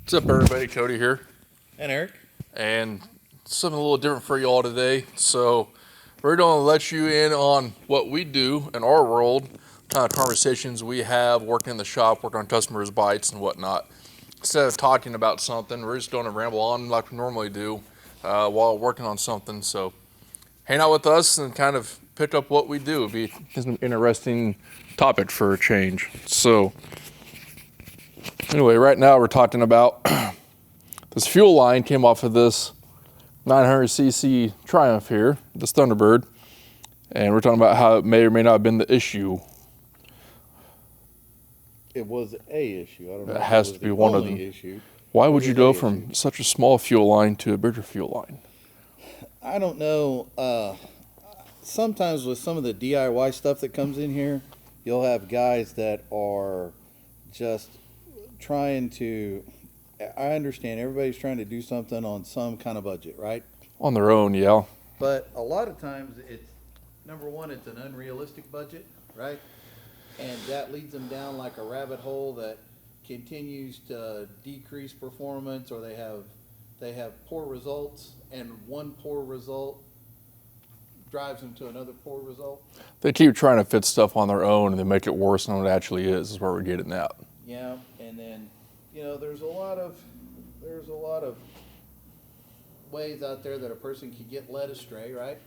What's up, everybody? Cody here, And Eric? and something a little different for y'all today. So, we're going to let you in on what we do in our world, kind of conversations we have working in the shop, working on customers' bites and whatnot. Instead of talking about something, we're just going to ramble on like we normally do while working on something. So, hang out with us and kind of pick up what we do. It'd be an interesting topic for a change. So, anyway, right now we're talking about this fuel line came off of this 900cc Triumph here, this Thunderbird, and we're talking about how it may or may not have been the issue. It was a issue. I don't know It if it has was to be the one of only them. issue. Why It would you was go a from issue. such a small fuel line to a bigger fuel line? I don't know. Sometimes with some of the DIY stuff that comes in here, you'll have guys that are just trying to. I understand everybody's trying to do something on some kind of budget, right? On their own, yeah. But a lot of times it's number one, it's an unrealistic budget, right? And that leads them down like a rabbit hole that continues to decrease performance, or they have poor results, and one poor result drives them to another poor result. They keep trying to fit stuff on their own and they make it worse than what it actually is where we're getting at. Yeah, and then there's a lot of ways out there that a person can get led astray, right?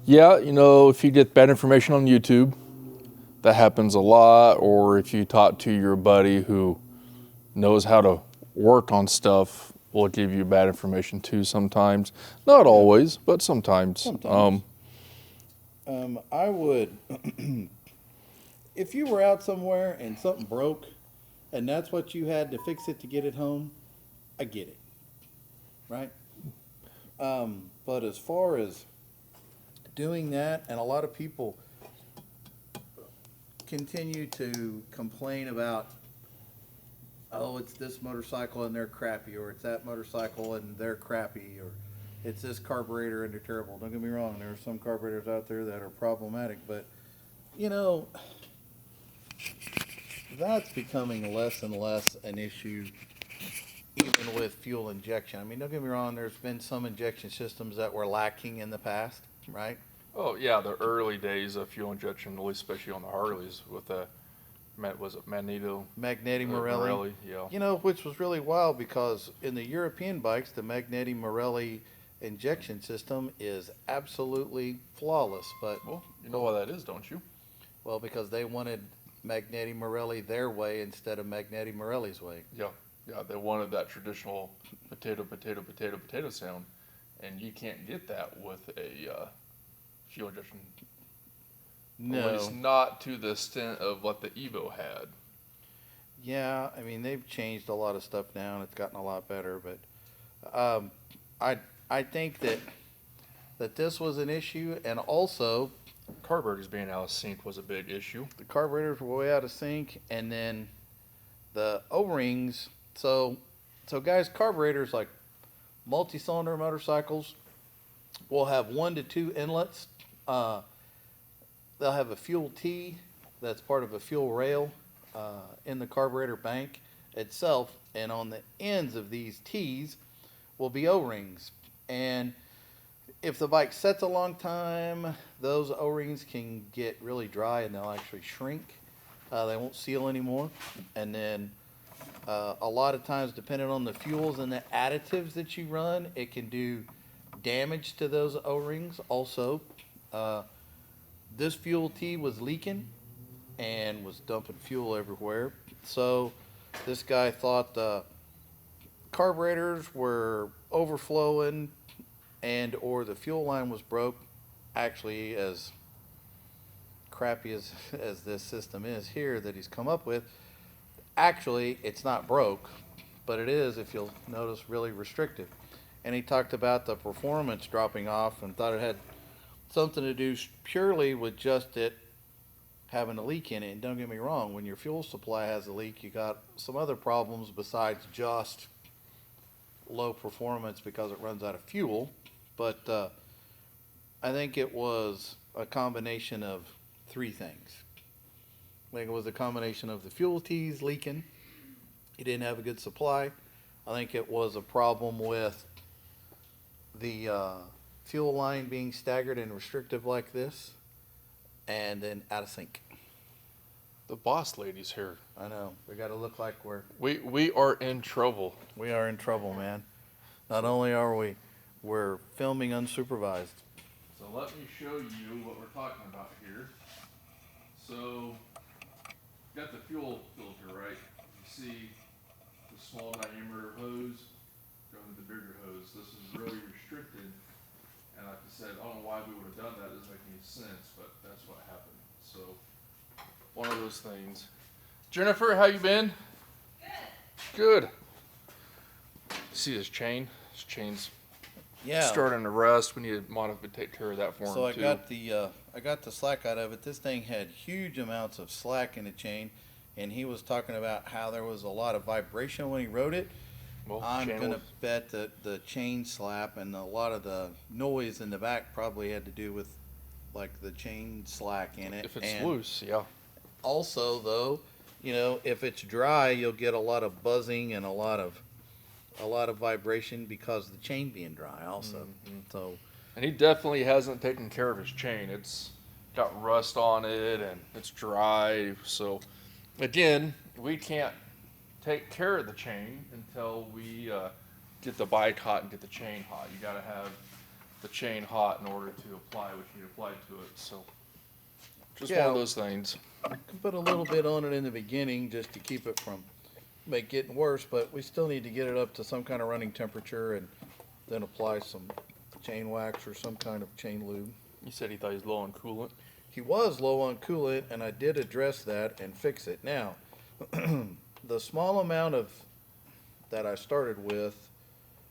Yeah, if you get bad information on YouTube, that happens a lot, or if you talk to your buddy who knows how to work on stuff, will give you bad information too sometimes. Not always, but sometimes. Sometimes. I would, if you were out somewhere and something broke, and that's what you had to fix it to get it home, I get it, right? But as far as doing that, and a lot of people continue to complain about, oh, it's this motorcycle and they're crappy, or it's that motorcycle and they're crappy, or it's this carburetor and they're terrible. Don't get me wrong, there are some carburetors out there that are problematic, but you know, that's becoming less and less an issue even with fuel injection. I mean, don't get me wrong, there's been some injection systems that were lacking in the past, right? Oh yeah, the early days of fuel injection, especially on the Harleys with the, was it Magneto? Magneti Morelli. Morelli, yeah. Which was really wild because in the European bikes, the Magneti Morelli injection system is absolutely flawless. But Well, you know why that is, don't you? well, because they wanted Magneti Morelli their way instead of Magneti Morelli's way. Yeah, yeah. They wanted that traditional potato sound, and you can't get that with a fuel injection. At least No. not to the extent of what the Evo had. Yeah, I mean they've changed a lot of stuff now and it's gotten a lot better. But I think that this was an issue, and also Carburetors being out of sync was a big issue. the carburetors were way out of sync, and then the O-rings. So guys, carburetors like multi-cylinder motorcycles will have 1 to 2 inlets. Uh, they'll have a fuel T that's part of a fuel rail in the carburetor bank itself, and on the ends of these T's will be O-rings. And if the bike sets a long time, those O-rings can get really dry and they'll actually shrink. They won't seal anymore. And then a lot of times, depending on the fuels and the additives that you run, it can do damage to those O-rings also. Uh, this fuel T was leaking and was dumping fuel everywhere. So this guy thought the carburetors were overflowing and or the fuel line was broke. Actually, as crappy as this system is here that he's come up with, actually it's not broke, but it is, if you'll notice, really restrictive. And he talked about the performance dropping off and thought it had something to do purely with just it having a leak in it. And don't get me wrong, when your fuel supply has a leak, you got some other problems besides just low performance because it runs out of fuel. But I think it was a combination of three things. I think it was a combination of the fuel T's leaking, he didn't have a good supply. I think it was a problem with the fuel line being staggered and restrictive like this, and then out of sync. The boss lady's here. I know. We got to look like We are in trouble. we are in trouble, man. Not only are we're filming unsupervised. So let me show you what we're talking about here. So, got the fuel filter, right? You see the small diameter hose going to the bigger hose. This is really restricted. And like I said, I don't know why we would have done that. It doesn't make any sense, but that's what happened. So, one of those things. Jennifer, how you been? Good. See this chain? This chain's starting to rust. We need to take care of that for him So too. I got the slack out of it. This thing had huge amounts of slack in the chain, and he was talking about how there was a lot of vibration when he rode it. Well, I'm gonna bet that the chain slap and a lot of the noise in the back probably had to do with like the chain slack in it. If it's and loose, yeah. Also, though, you know, if it's dry, you'll get a lot of buzzing and a lot of vibration because of the chain being dry. Also, so. And he definitely hasn't taken care of his chain. It's got rust on it and it's dry. So, again, we can't take care of the chain until we get the bike hot and get the chain hot. You got to have the chain hot in order to apply what you need to apply to it. So, just one of those things. Can put a little bit on it in the beginning just to keep it from getting worse, but we still need to get it up to some kind of running temperature and then apply some chain wax or some kind of chain lube. You said he thought he was low on coolant. He was low on coolant, and I did address that and fix it. Now, the small amount of that I started with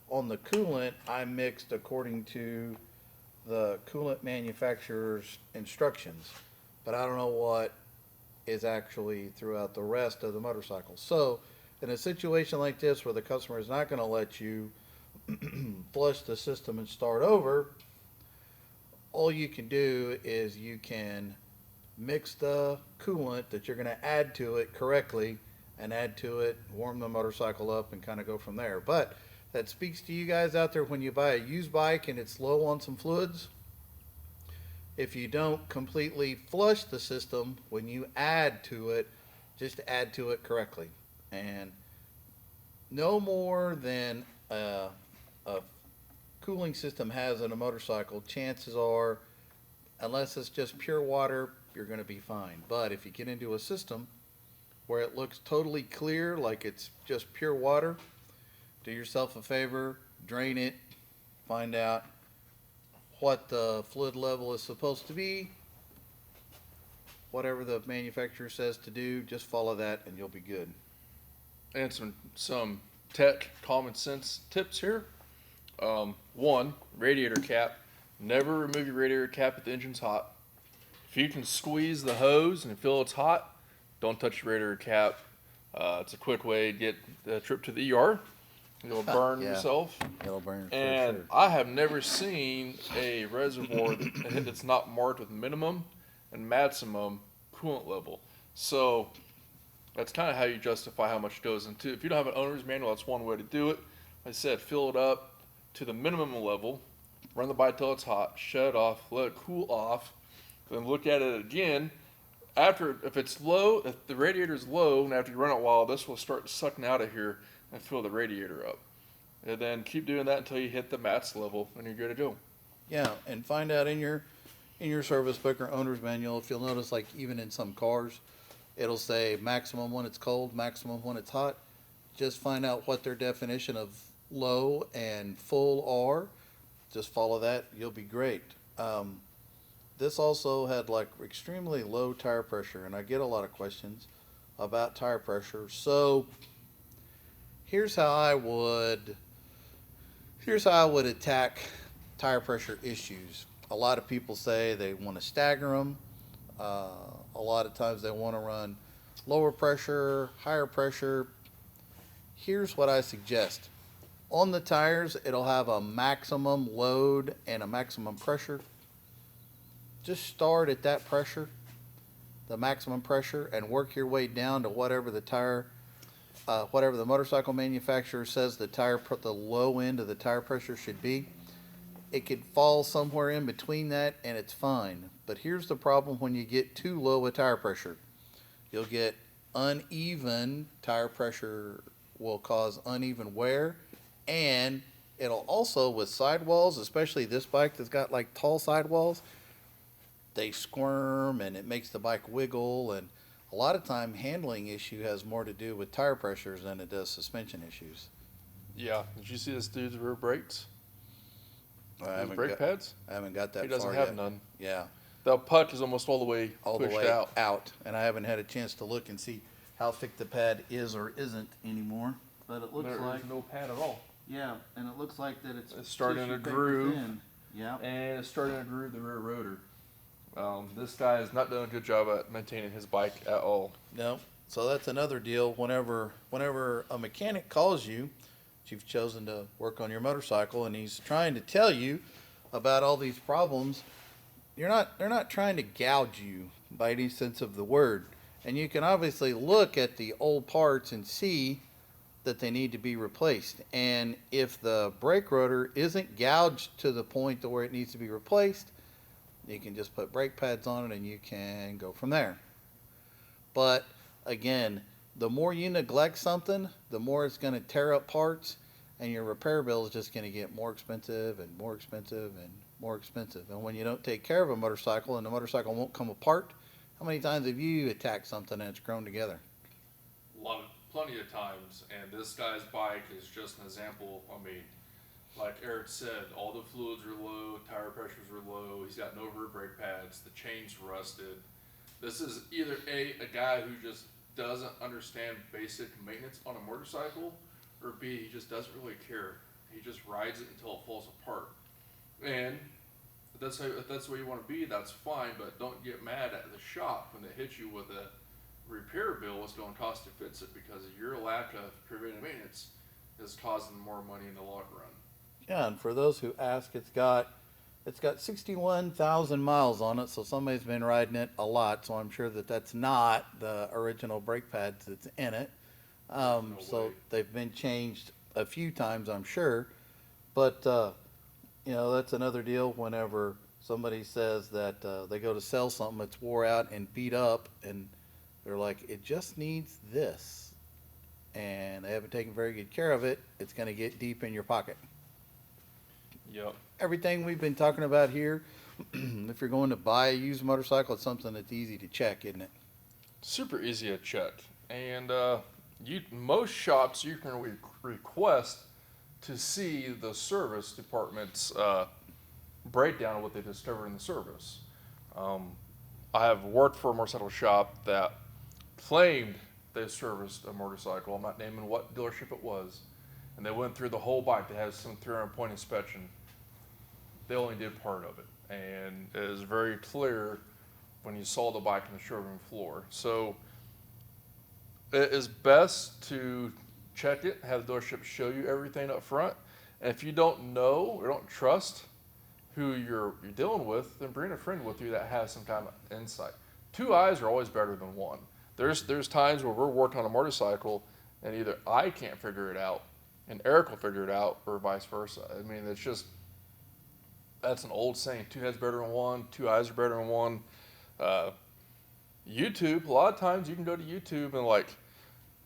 on the coolant, I mixed according to the coolant manufacturer's instructions, but I don't know what is actually throughout the rest of the motorcycle. So, in a situation like this where the customer is not going to let you flush the system and start over, all you can do is you can mix the coolant that you're going to add to it correctly and add to it, warm the motorcycle up, and kind of go from there. But that speaks to you guys out there when you buy a used bike and it's low on some fluids. If you don't completely flush the system, when you add to it, just add to it correctly. And no more than a cooling system has in a motorcycle, chances are, unless it's just pure water, you're going to be fine. But if you get into a system where it looks totally clear, like it's just pure water, do yourself a favor, drain it, find out what the fluid level is supposed to be. Whatever the manufacturer says to do, just follow that and you'll be good. And some tech common sense tips here. One, radiator cap. Never remove your radiator cap if the engine's hot. If you can squeeze the hose and feel it's hot, don't touch the radiator cap. It's a quick way to get the trip to the ER. You'll burn yourself. It'll burn. And sure. I have never seen a reservoir that's not marked with minimum and maximum coolant level. So that's kind of how you justify how much goes into. If you don't have an owner's manual, that's one way to do it. Like I said, fill it up to the minimum level, run the bike till it's hot, shut it off, let it cool off, then look at it again. If it's low, if the radiator is low, and after you run it a while, this will start sucking out of here and fill the radiator up. And then keep doing that until you hit the max level, and you're good to go. Yeah, and find out in your service book or owner's manual, if you'll notice, like even in some cars, it'll say maximum when it's cold, maximum when it's hot. Just find out what their definition of low and full are. Just follow that, you'll be great. This also had like extremely low tire pressure, and I get a lot of questions about tire pressure. So here's how I would attack tire pressure issues. A lot of people say they want to stagger them. A lot of times they want to run lower pressure, higher pressure. Here's what I suggest. On the tires, it'll have a maximum load and a maximum pressure. Just start at that pressure, the maximum pressure, and work your way down to whatever the tire whatever the motorcycle manufacturer says the low end of the tire pressure should be. It could fall somewhere in between that, and it's fine. But here's the problem: when you get too low a tire pressure, you'll get uneven tire pressure. Will cause uneven wear, and it'll also, with sidewalls, especially this bike that's got like tall sidewalls, they squirm and it makes the bike wiggle. And a lot of time, handling issue has more to do with tire pressures than it does suspension issues. Yeah. Did you see this dude's rear brakes? I His haven't brake got, pads? I haven't got that He doesn't far have yet. none. Yeah, The puck is almost all the way all the pushed way out. and I haven't had a chance to look and see how thick the pad is or isn't anymore. But it looks like no pad at all. yeah, and it looks like that it's starting tissue to paper groove. thin. Yeah. And it's starting to groove the rear rotor. This guy has not done a good job at maintaining his bike at all. No. So that's another deal. Whenever a mechanic calls you, you've chosen to work on your motorcycle, and he's trying to tell you about all these problems, they're not trying to gouge you by any sense of the word. And you can obviously look at the old parts and see that they need to be replaced. And if the brake rotor isn't gouged to the point to where it needs to be replaced, you can just put brake pads on it and you can go from there. But again, the more you neglect something, the more it's going to tear up parts, and your repair bill is just going to get more expensive and more expensive and more expensive. And when you don't take care of a motorcycle and the motorcycle won't come apart, how many times have you attacked something and it's grown together? Plenty of times, and this guy's bike is just an example. I mean, like Eric said, all the fluids are low, tire pressures are low, he's got no rear brake pads, the chain's rusted. This is either a guy who just doesn't understand basic maintenance on a motorcycle, or B, he just doesn't really care. He just rides it until it falls apart. And if that's the way you want to be, that's fine, but don't get mad at the shop when they hit you with a repair bill what's going to cost to fix it, because your lack of preventive maintenance is causing more money in the long run. Yeah, and for those who ask, it's got 61,000 miles on it, so somebody's been riding it a lot. So I'm sure that that's not the original brake pads that's in it. So they've been changed a few times, I'm sure. But that's another deal. Whenever somebody says that they go to sell something that's wore out and beat up, and they're like, it just needs this, and they haven't taken very good care of it, it's going to get deep in your pocket. Yep. Everything we've been talking about here, if you're going to buy a used motorcycle, it's something that's easy to check, isn't it? Super easy to check. And most shops you can request to see the service department's breakdown of what they discovered in the service. I have worked for a motorcycle shop that claimed they serviced a motorcycle. I'm not naming what dealership it was. And they went through the whole bike. They had some 300-point inspection. They only did part of it. And it is very clear when you saw the bike on the showroom floor. So it is best to check it, have the dealership show you everything up front. And if you don't know or don't trust who you're dealing with, then bring a friend with you that has some kind of insight. Two eyes are always better than one. There's times where we're working on a motorcycle and either I can't figure it out and Eric will figure it out, or vice versa. I mean, that's an old saying, two heads better than one, two eyes are better than one. YouTube, a lot of times you can go to YouTube and like,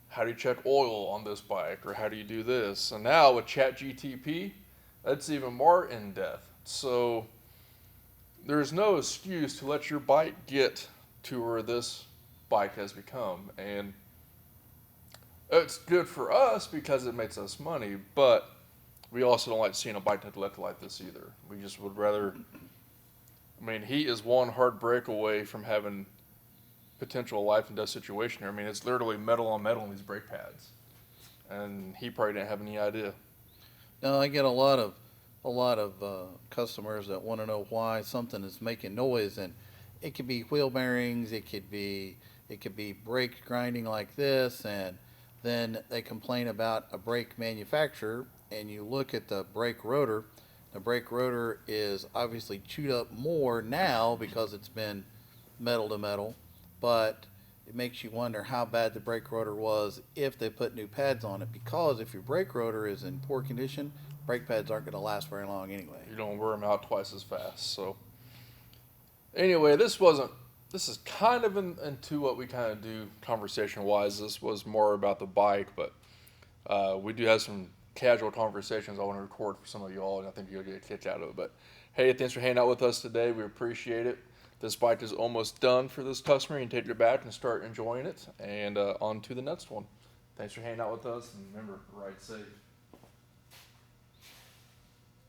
how do you check oil on this bike, or how do you do this? And now with ChatGTP, that's even more in depth. So there's no excuse to let your bike get to where this bike has become. And it's good for us because it makes us money, but we also don't like seeing a bike neglected like this either. We just would rather, I mean, he is one hard break away from having potential life and death situation here. I mean, it's literally metal on metal in these brake pads. And he probably didn't have any idea. No, I get a lot of customers that want to know why something is making noise, and it could be wheel bearings, it could be brake grinding like this, and then they complain about a brake manufacturer, and you look at the brake rotor. The brake rotor is obviously chewed up more now because it's been metal to metal, but it makes you wonder how bad the brake rotor was if they put new pads on it. Because if your brake rotor is in poor condition, brake pads aren't going to last very long anyway. You don't wear them out twice as fast. So anyway, this is kind of into what we kind of do conversation wise. This was more about the bike, but we do have some casual conversations I want to record for some of y'all, and I think you'll get a kick out of it. But hey, thanks for hanging out with us today. We appreciate it. This bike is almost done for this customer. You can take it back and start enjoying it, and on to the next one. Thanks for hanging out with us, and remember, ride safe.